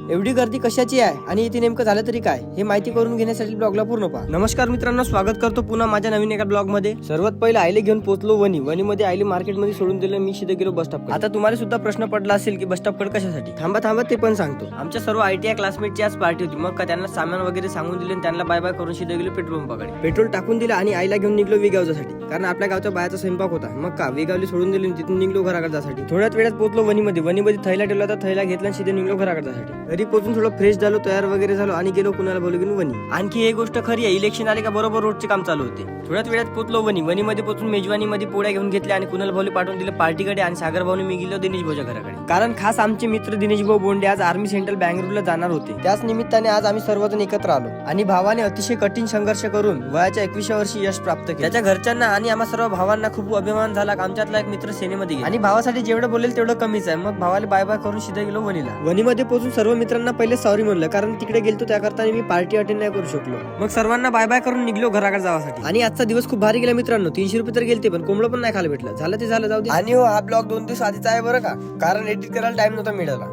एवढी गर्दी कशाची आहे आणि इथे नेमकं झालं तरी काय हे माहिती करून घेण्यासाठी ब्लॉगला पूर्ण पहा। नमस्कार मित्रांनो, स्वागत करतो पुन्हा माझ्या नवीन एका ब्लॉग मध्ये। सर्वात पहिले आईले घेऊन पोहोचलो वणीमध्ये आईले मार्केट मध्ये सोडून दिलं, मी सीधे गेलो बस स्टॉप। आता तुम्हाला सुद्धा प्रश्न पडला असेल की बस स्टॉप कडे कशासाठी, थांबा ते पण सांगतो। आमच्या सर्व ITI क्लासमेटची आज पार्टी होती, मग का त्यांना सामान वगैरे सांगून दिले, त्यांना बाय बाय करून सीधे गेलो पेट्रोल पंपाकडे। पेट्रोल टाकून दिलं आणि आईला घेऊन निघलो वेगावसाठी, कारण आपल्या गावच्या बायाचा स्वयंपाक होता। मग का वेगावली सोडून दिली, तिथून निघलो घराकडे जासाठी। थोड्याच वेळात पोहोचलो वणीमध्ये थैला ठेवला तर थैला घेतला आणि सीधे निघलो घराकडे जासाठी। घरी पोहोचून थोडं फ्रेश झालो, तयार वगैरे झालो आणि गेलो कुणाला बोलू घेऊन वणी। आणखी एक गोष्ट खरी आहे, इलेक्शन आले का बरोबर रोडचे काम चालू होते। थोड्याच वेळात पोहोचलो वणीमध्ये पोहोचून मेजवानीमध्ये पोळ्या घेऊन घेतल्या आणि कुणाला भाऊला पाठवून दिलं पार्टीकडे, आणि सागर भाऊने मी गेलो दिनेश भाऊच्या घराकडे, कारण खास आमचे मित्र दिनेश भाऊ बोंडे आज आर्मी सेंट्रल बँगलोरला जाणार होते। त्याच निमित्ताने आज आम्ही सर्वजण एकत्र आलो आणि भावाने अतिशय कठीण संघर्ष करून वयाच्या 21व्या वर्षी यश प्राप्त केले। त्याच्या घरच्यांना आणि आम्हा सर्व भावांना खूप अभिमान झाला। आमच्यातला एक मित्र सेनेमध्ये गेला आणि भावासाठी जेवढं बोलेल तेवढं कमीच आहे। मग भावाला बाय बाय करून सीधे गेलो वणीमध्ये पोहोचून सर्व मित्रांना पहिले सॉरी म्हणलं, कारण तिकडे गेलतो त्याकरता मी पार्टी अटेंड नाही करू शकलो। मग सर्वांना बाय बाय करून निघलो घराकडे जावासाठी। आणि आजचा दिवस खूप भारी गेला मित्रांनो, 300 रुपये तर गेलते, पण कोंबडं पण नाही खायला भेटलं। झालं ते झालं, जाऊ दे। आणि हो, हा ब्लॉग 2 दिवस आधीचा आहे बरं का, कारण एडिट करायला टाइम नव्हता मिळाला।